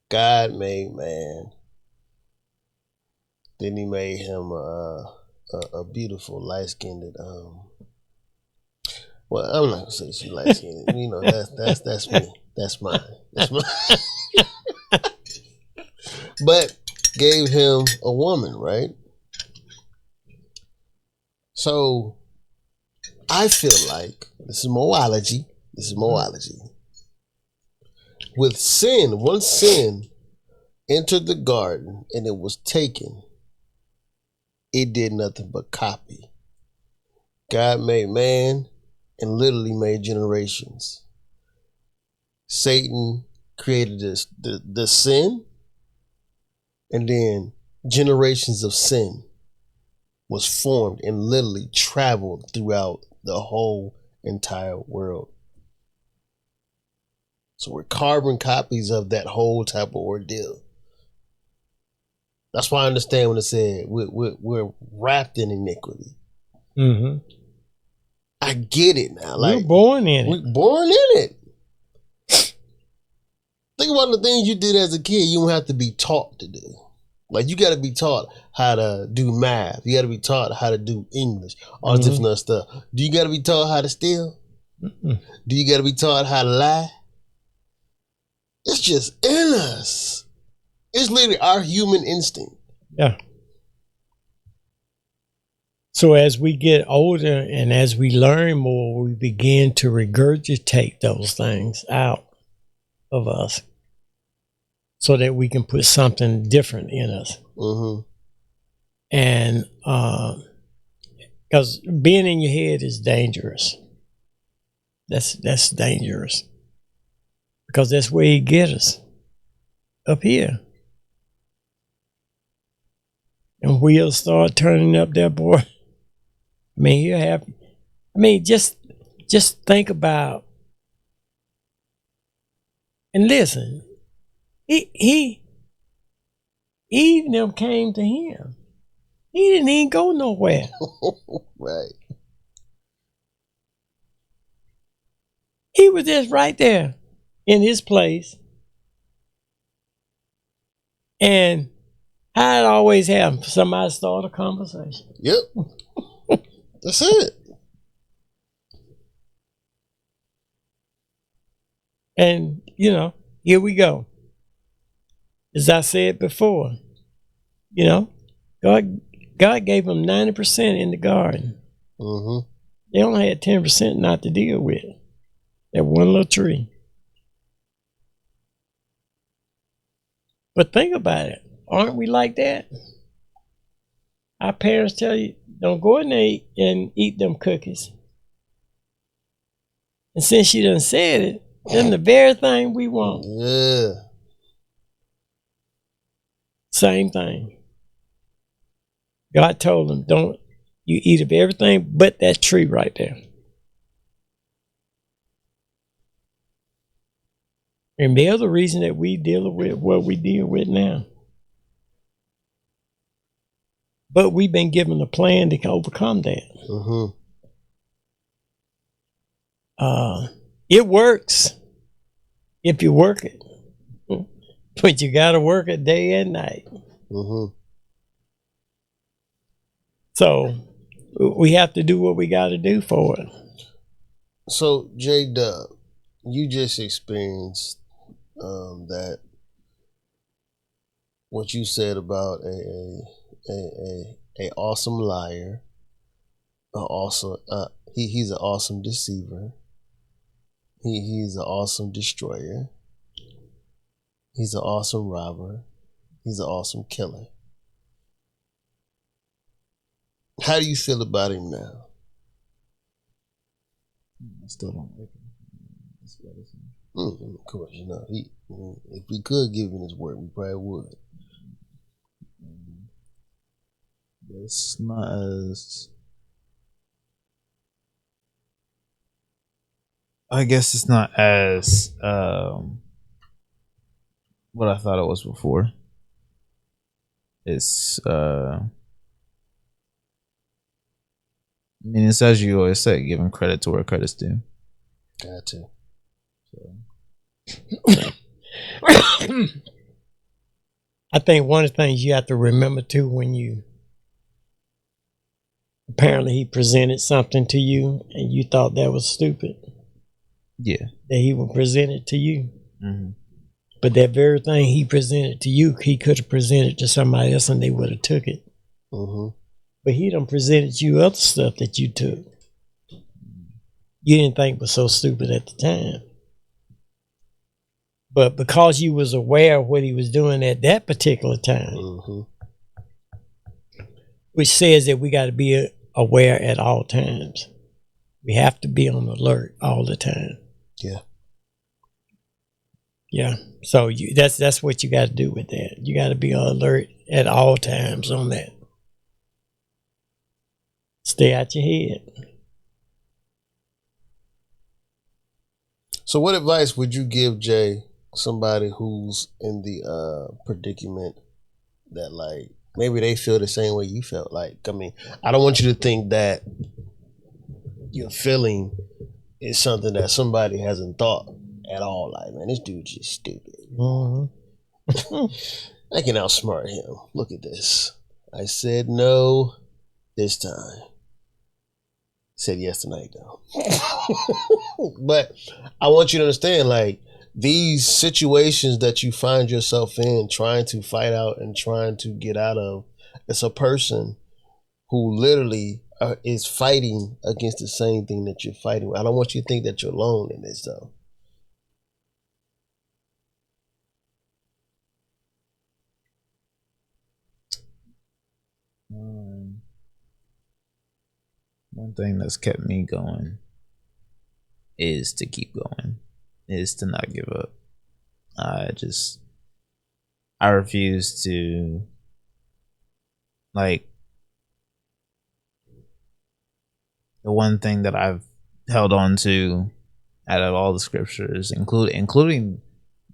God made man. Then he made him a beautiful light-skinned. Well, I'm not gonna say she's light-skinned. That's me. That's mine. But gave him a woman, right? So I feel like this is moology. With sin, once sin entered the garden and it was taken, it did nothing but copy. God made man and literally made generations. Satan created the sin, and then generations of sin was formed and literally traveled throughout the whole entire world. So we're carbon copies of that whole type of ordeal. That's why I understand when it said we're wrapped in iniquity. I get it now. Like we're born in it. We're born in it. Think about the things you did as a kid. You don't have to be taught to do. Like you got to be taught how to do math. You got to be taught how to do English. All this different stuff. Do you got to be taught how to steal? Do you got to be taught how to lie? It's just in us. It's literally our human instinct. Yeah. So as we get older and as we learn more, we begin to regurgitate those things out of us so that we can put something different in us. Mm-hmm. And because being in your head is dangerous. That's dangerous. Because that's where he gets us. Up here. And wheels start turning up there, boy. I mean, you have. I mean, just think about and listen. He even them came to him. He didn't even go nowhere. Right. He was just right there in his place. And how it always happens, somebody start a conversation. Yep. That's it. And, here we go. As I said before, God gave them 90% in the garden. Mm-hmm. They only had 10% not to deal with. That one little tree. But think about it. Aren't we like that? Our parents tell you, don't go in there and eat them cookies. And since you done said it, then the very thing we want. Yeah. Same thing. God told them, don't you eat of everything but that tree right there. And the other reason that we deal with what we deal with now. But we've been given a plan to overcome that. Mm-hmm. It works if you work it. But you got to work it day and night. Mm-hmm. So we have to do what we got to do for it. So, J-Dub, you just experienced that what you said about a awesome liar, he's an awesome deceiver. He's an awesome destroyer. He's an awesome robber. He's an awesome killer. How do you feel about him now? I still don't like him. Of course, if we could give him his word, we probably would. It's not as. I guess it's not as what I thought it was before. It's it's as you always say, giving credit to where credit's due. Got to. I think one of the things you have to remember too, when you apparently he presented something to you and you thought that was stupid. Yeah. That he would present it to you. Mm-hmm. But that very thing he presented to you, he could have presented to somebody else and they would have took it. Mm-hmm. But he done presented you other stuff that you took. You didn't think was so stupid at the time. But because you was aware of what he was doing at that particular time, mm-hmm. which says that we got to be aware at all times. We have to be on alert all the time. Yeah. Yeah. So that's what you got to do with that. You got to be on alert at all times on that. Stay out your head. So what advice would you give, Jay, somebody who's in the predicament that, like, maybe they feel the same way you felt? Like, I mean, I don't want you to think that your feeling is something that somebody hasn't thought at all. Like, man, this dude's just stupid. Mm-hmm. I can outsmart him. Look at this. I said no this time. Said yes tonight, though. But I want you to understand, like, these situations that you find yourself in, trying to fight out and trying to get out of, it's a person who literally is fighting against the same thing that you're fighting with. I don't want you to think that you're alone in this, though. One thing that's kept me going is to keep going, is to not give up. I refuse to, like, the one thing that I've held on to out of all the scriptures, including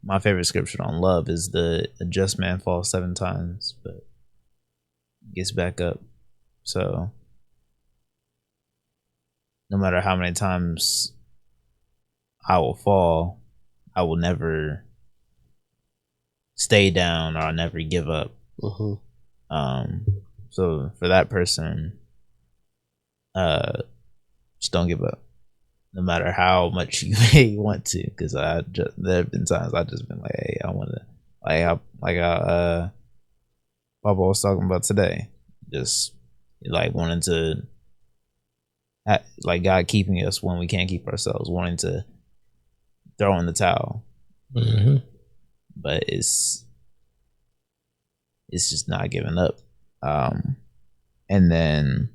my favorite scripture on love, is a just man falls 7 times but gets back up. So no matter how many times I will fall, I will never stay down, or I'll never give up. So for that person, just don't give up, no matter how much you may want to. Because there have been times I just been like, hey, I want to, Papa was talking about today, just like wanting to, like God keeping us when we can't keep ourselves, wanting to throw in the towel. But it's just not giving up. And then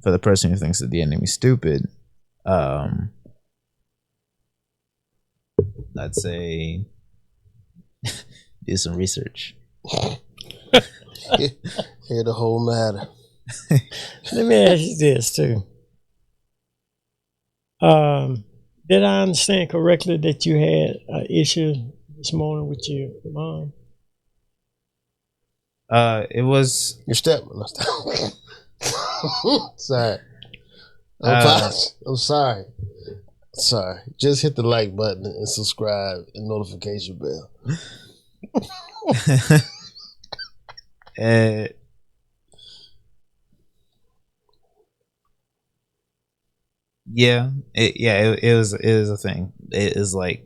for the person who thinks that the enemy's stupid, I'd say do some research. Hear the whole matter. Let me ask you this too. Did I understand correctly that you had an issue this morning with your mom? It was your stepmother. Sorry. I'm sorry. Sorry. Just hit the like button and subscribe and notification bell. It was a thing. It is like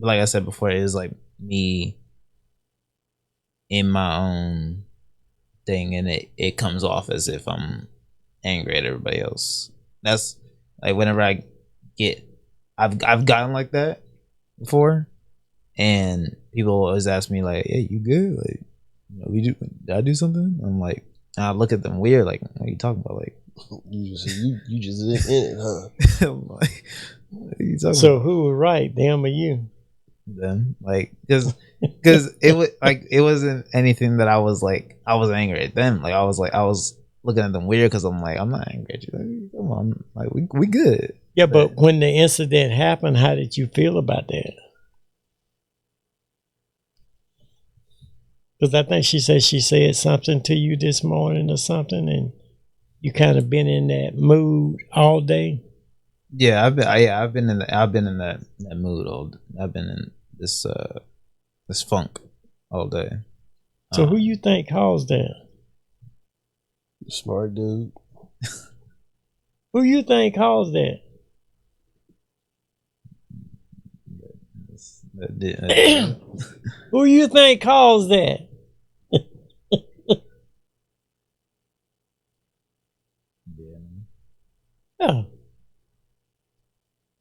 I said before, it is like me in my own thing, and it comes off as if I'm angry at everybody else. That's like whenever I've gotten like that before, and people always ask me like, "Hey, you good? Like, did I do something?" I'm like, I look at them weird, like, "What are you talking about?" Like, you just in it, huh? I'm like, what are you talking so about? who was right, them or you? Them, like, because it wasn't anything that I was angry at them. Like I was looking at them weird because I'm like, I'm not angry at you. Like, come on, like we good. Yeah, but when the incident happened, how did you feel about that? Because I think she said something to you this morning or something, and you kind of been in that mood all day. Yeah, I've been in that mood all. I've been in this funk all day. So who you think caused that? Smart dude. Who you think caused that? Who you think caused that? Yeah.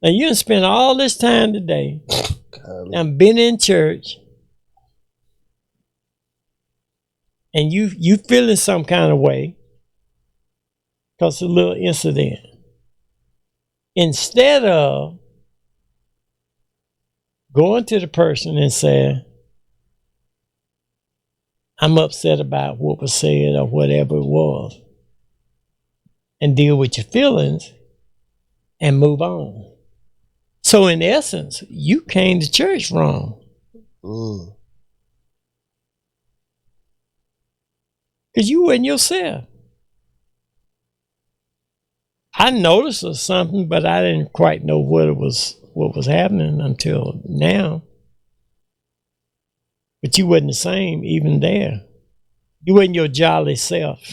Now you done spent all this time today and been in church, and you feeling some kind of way because of a little incident. Instead of going to the person and saying, I'm upset about what was said or whatever it was, and deal with your feelings and move on. So in essence, you came to church wrong. Because you wasn't yourself. I noticed something, but I didn't quite know what was happening until now. But you wasn't the same even there. You wasn't your jolly self.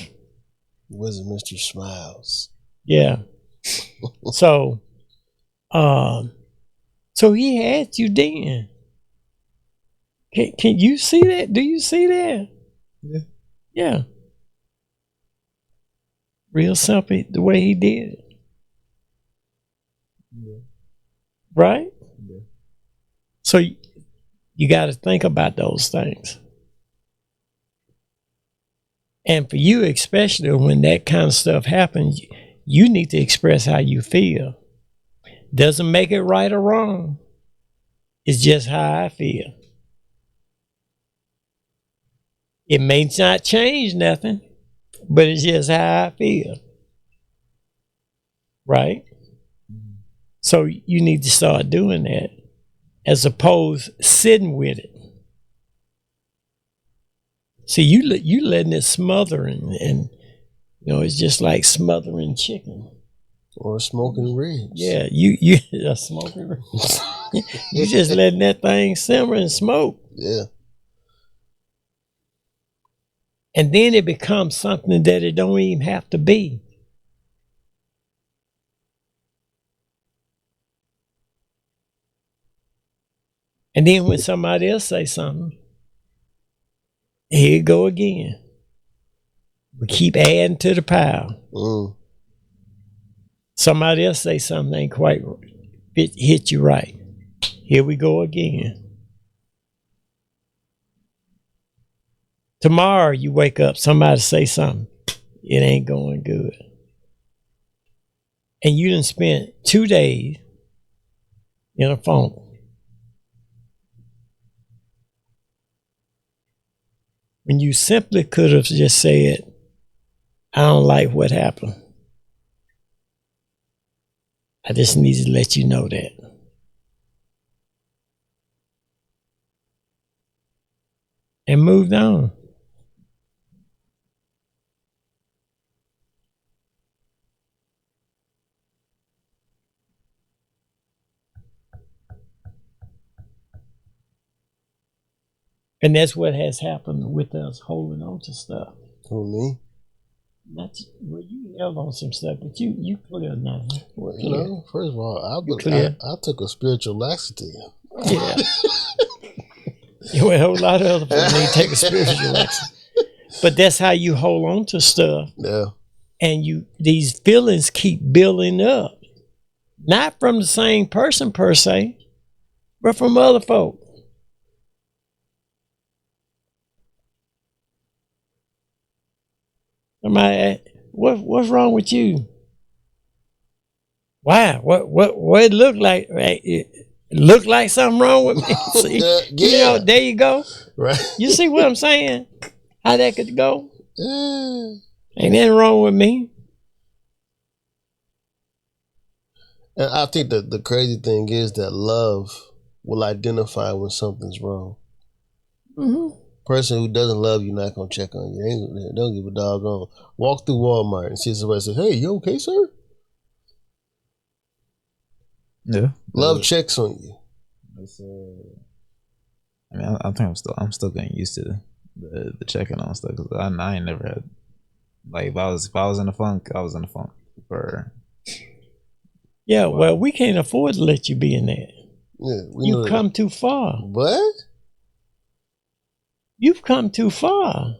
You wasn't Mr. Smiles. Yeah. So he had you then. Can you see that? Do you see that? Yeah. Yeah. Real simple, the way he did it. Yeah. Right? Yeah. So you got to think about those things. And for you, especially when that kind of stuff happens, you need to express how you feel. Doesn't make it right or wrong. It's just how I feel. It may not change nothing, but it's just how I feel. Right? So you need to start doing that as opposed sitting with it. See, you letting it smother and it's just like smothering chicken. Or smoking ribs. Yeah, you smoking ribs. You just letting that thing simmer and smoke. Yeah. And then it becomes something that it don't even have to be. And then when somebody else say something, here you go again. We keep adding to the pile. Somebody else say something ain't quite hit you right. Here we go again. Tomorrow you wake up, somebody say something. It ain't going good. And you done spent 2 days in a phone. When you simply could have just said, I don't like what happened. I just need to let you know that. And moved on. And that's what has happened with us holding on to stuff. Who, me? Well, you held on some stuff, but you clear now. Well, you know, first of all, I took a spiritual laxity. Yeah. Well, a whole lot of other people need to take a spiritual laxity. But that's how you hold on to stuff. Yeah. And these feelings keep building up. Not from the same person per se, but from other folk. Somebody, what's wrong with you? Wow, what it looked like? It looked like something wrong with me. See, yeah. There you go. Right. You see what I'm saying? How that could go? Yeah. Ain't nothing wrong with me. And I think that the crazy thing is that love will identify when something's wrong. Mm-hmm. Person who doesn't love you not gonna check on you. They don't give a doggone. Walk through Walmart and see somebody say, "Hey, you okay, sir?" Yeah. Love checks on you. I mean, I think I'm still getting used to the checking on stuff because I ain't never had like if I was in a funk, I was in a funk for. Yeah, well, we can't afford to let you be in that. Yeah, you've come too far. What? You've come too far.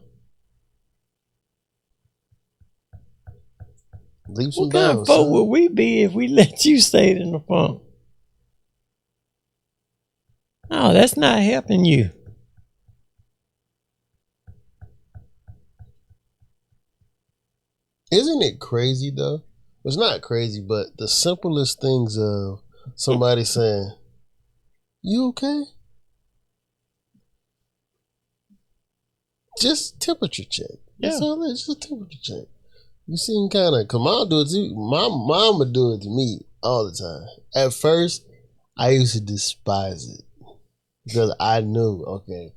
Leaps what and kind bounds, of folk would we be if we let you stay in the funk? No, that's not helping you. Isn't it crazy though? It's not crazy, but the simplest things of somebody saying, "You okay?" Just temperature check. That's all it is. Just a temperature check. You seem kind of, cause mom do it to you. My mama do it to me all the time. At first, I used to despise it because I knew, okay,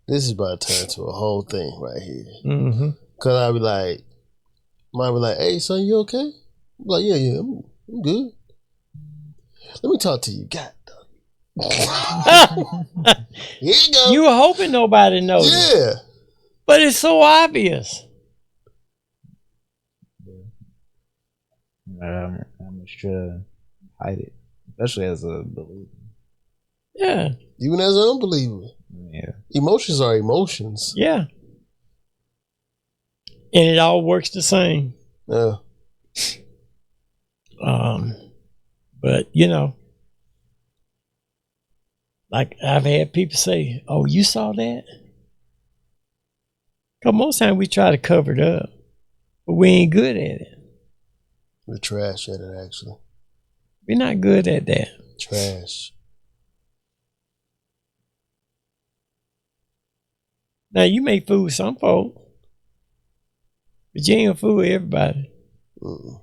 this is about to turn into a whole thing right here. Mm-hmm. Cause I'd be like, mom be like, "Hey, son, you okay?" I'm like, yeah, I'm good. Let me talk to you. God, here you go. You were hoping nobody noticed. Yeah. But it's so obvious. I'm just trying to hide it, especially as a believer. Yeah. Even as an unbeliever. Yeah. Emotions are emotions. Yeah. And it all works the same. Yeah. But you know, like I've had people say, "Oh, you saw that?" Cause most time we try to cover it up, but we ain't good at it. We're trash at it, actually. We're not good at that. Trash. Now you may fool some folk, but you ain't gonna fool everybody. Mm-mm.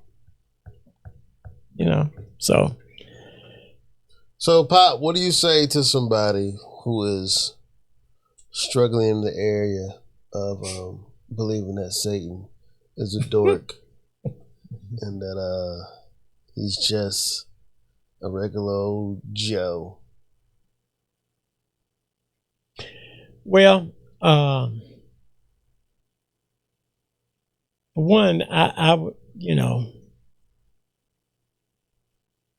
You know, so. So, Pop, what do you say to somebody who is struggling in the area of believing that Satan is a dork and that he's just a regular old Joe? Well, one, I would, you know,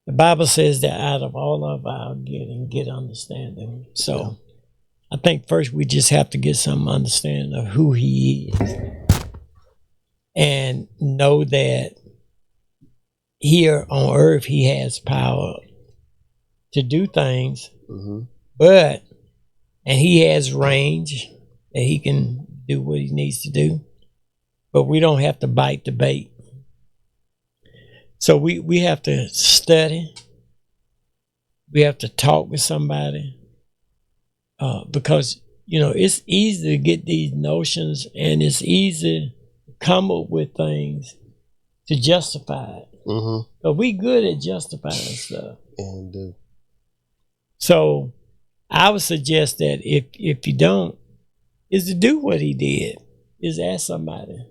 the Bible says that out of all of our getting, get understanding. So I think first we just have to get some understanding of who he is and know that here on earth he has power to do things, but, and he has range that he can do what he needs to do, but we don't have to bite the bait. So we have to study. We have to talk with somebody because, you know, it's easy to get these notions and it's easy to come up with things to justify it. But we good at justifying stuff. And do. So I would suggest that if you don't, is to do what he did. Is ask somebody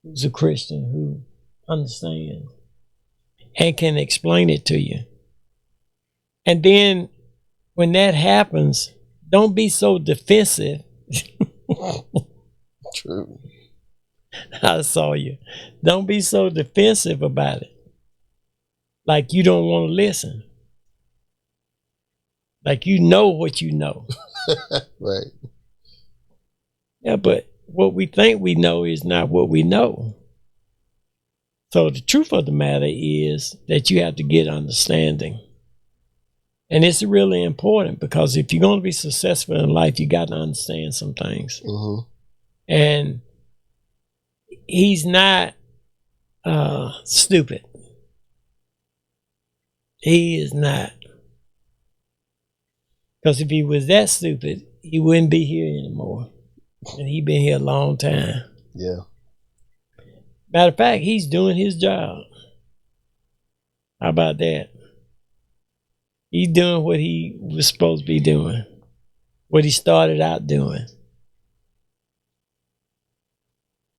who's a Christian who understands and can explain it to you. And then when that happens, don't be so defensive. True. I saw you. Don't be so defensive about it. Like you don't want to listen. Like you know what you know. Right. Yeah, but what we think we know is not what we know. So the truth of the matter is that you have to get understanding. And it's really important because if you're going to be successful in life, you got to understand some things. And he's not stupid. He is not. Because if he was that stupid, he wouldn't be here anymore. And he's been here a long time. Yeah. Matter of fact, he's doing his job. How about that? He's doing what he was supposed to be doing. What he started out doing.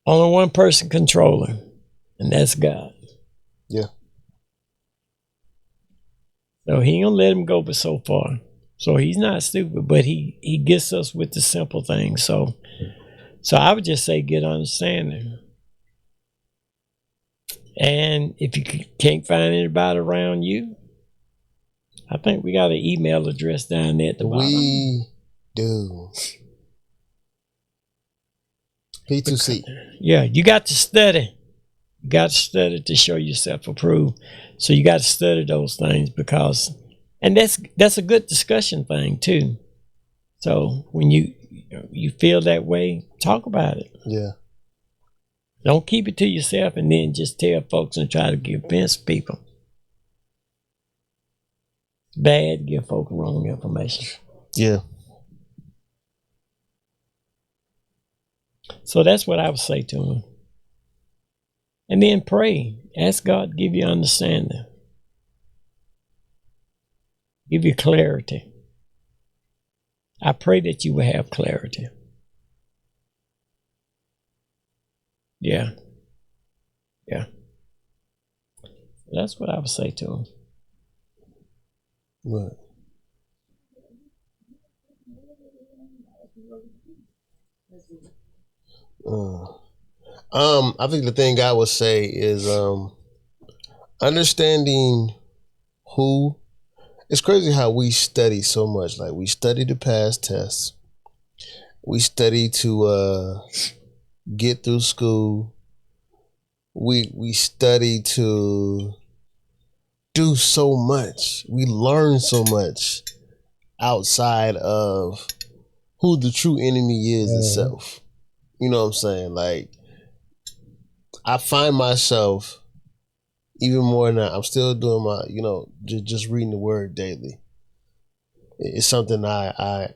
Only one person controlling, and that's God. Yeah. So he ain't gonna let him go but so far. So he's not stupid, but he gets us with the simple things. So I would just say get understanding. And if you can't find anybody around you, I think we got an email address down there at the bottom. We do. P2C. Yeah, you got to study. You got to study to show yourself approved. So you got to study those things because, and that's a good discussion thing too. So when you feel that way, talk about it. Yeah. Don't keep it to yourself and then just tell folks and try to convince people. Bad, give folks wrong information. Yeah. So that's what I would say to him. And then pray. Ask God to give you understanding. Give you clarity. I pray that you will have clarity. Yeah. Yeah. That's what I would say to him. Right. I think the thing I would say is understanding who. It's crazy how we study so much. Like we study to pass tests. We study to get through school. we study to do so much. We learn so much outside of who the true enemy is itself. You know what I'm saying? Like, I find myself even more now. I'm still doing my, just reading the word daily. It's something I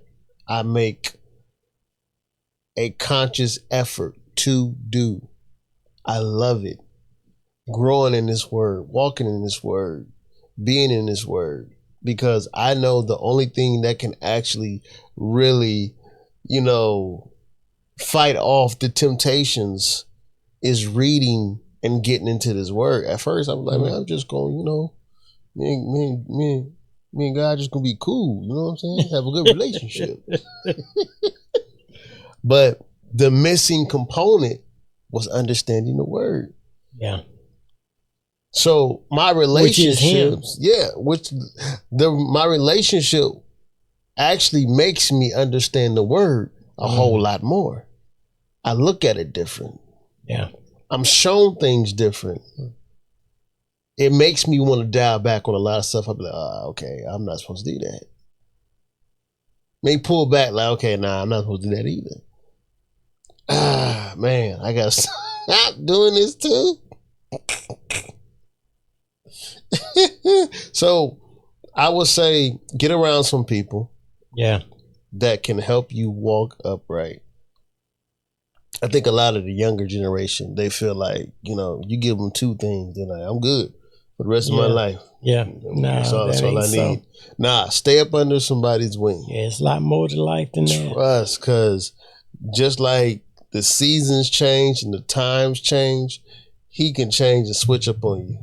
make a conscious effort to do. I love it. Growing in this word, walking in this word, being in this word, because I know the only thing that can actually really, fight off the temptations is reading and getting into this word. At first, I'm like, man, I'm just going, me and God just gonna be cool. You know what I'm saying? Have a good relationship. But the missing component was understanding the word. Yeah. So my relationships, my relationship actually makes me understand the word a whole lot more. I look at it different. Yeah. I'm shown things different. It makes me want to dial back on a lot of stuff. I'll be like, okay, I'm not supposed to do that. May pull back like, okay, nah, I'm not supposed to do that either. Man, I gotta stop doing this too. So I would say get around some people that can help you walk upright. I think a lot of the younger generation, they feel like, you give them two things, they're like, I'm good for the rest of my life. Yeah. That's all I need. Nah, stay up under somebody's wing. Yeah, it's a lot more to life than that. Trust, because just like the seasons change and the times change, he can change and switch up on you.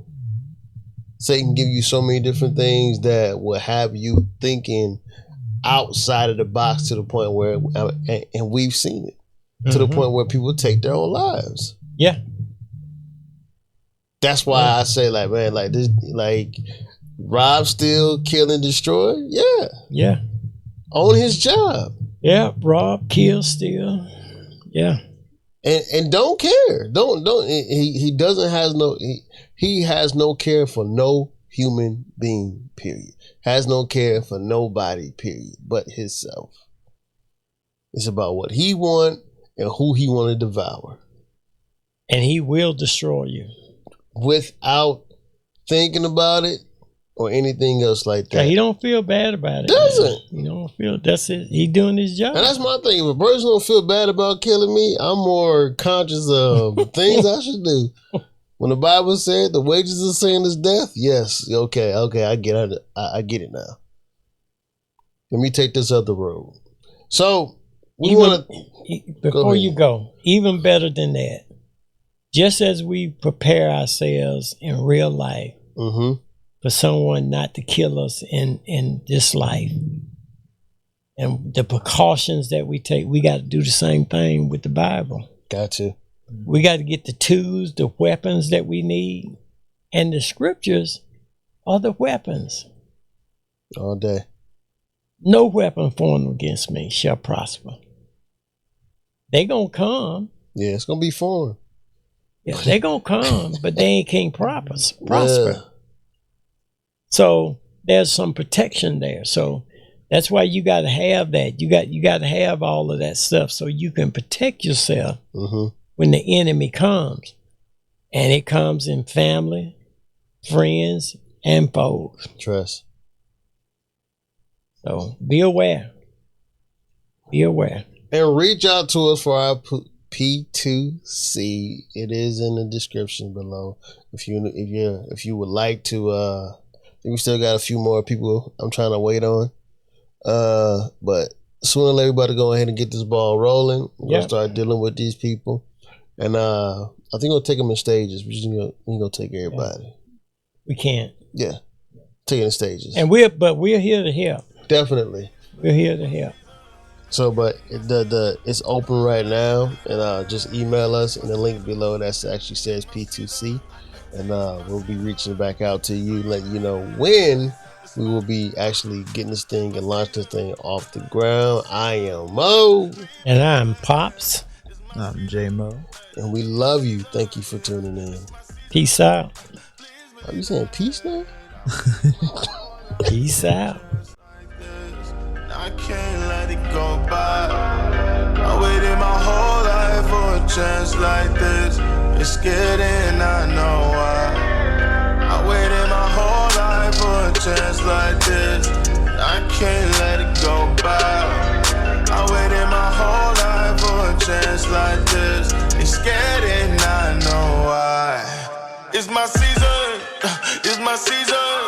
Satan give you so many different things that will have you thinking outside of the box to the point where, and we've seen it, to the point where people take their own lives. Yeah. That's why I say, like, man, like this, like rob, steal, kill, and destroy. Yeah. Yeah. On his job. Yeah. Rob, kill, steal. Yeah. And don't care. He doesn't has no he has no care for no human being, period. Has no care for nobody, period, but himself. It's about what he want and who he want to devour. And he will destroy you. Without thinking about it or anything else like that. He don't feel bad about it. Doesn't. He don't feel, that's it. He doing his job. And that's my thing. If a person don't feel bad about killing me, I'm more conscious of the things I should do. When the Bible said the wages of sin is death, yes, okay, I get it. I get it now. Let me take this other road. So we want to before you go, even better than that. Just as we prepare ourselves in real life for someone not to kill us in this life, and the precautions that we take, we got to do the same thing with the Bible. Gotcha. We got to get the tools, the weapons that we need, and the scriptures are the weapons. All day. No weapon formed against me shall prosper. They gonna come. Yeah, it's gonna be foreign. Yeah, they gonna come, but they can't prosper. Yeah. So there's some protection there. So that's why you got to have that. You got to have all of that stuff so you can protect yourself when the enemy comes, and it comes in family, friends, and foes. Trust. So be aware. Be aware. And reach out to us for our P2C. It is in the description below. If you would like to, I think we still got a few more people I'm trying to wait on. But sooner or later, everybody go ahead and get this ball rolling. We're gonna start dealing with these people, and I think we'll take them in stages. We gonna take everybody. We can't. Yeah, taking in stages. And we're here to help. Definitely, we're here to help. So, but it's open right now, and just email us in the link below. That actually says P2C, and we'll be reaching back out to you, letting you know when we will be actually getting this thing and launch this thing off the ground. I am Mo, and I'm Pops. I'm J-Mo. And we love you. Thank you for tuning in. Peace out. Are you saying peace now? Peace out. I can't let it go by. I waited my whole life for a chance like this. It's getting, I know why. I waited my whole life for a chance like this. I can't let it go by. I waited my whole life for a chance like this. It's getting, I know why. It's my season, it's my season.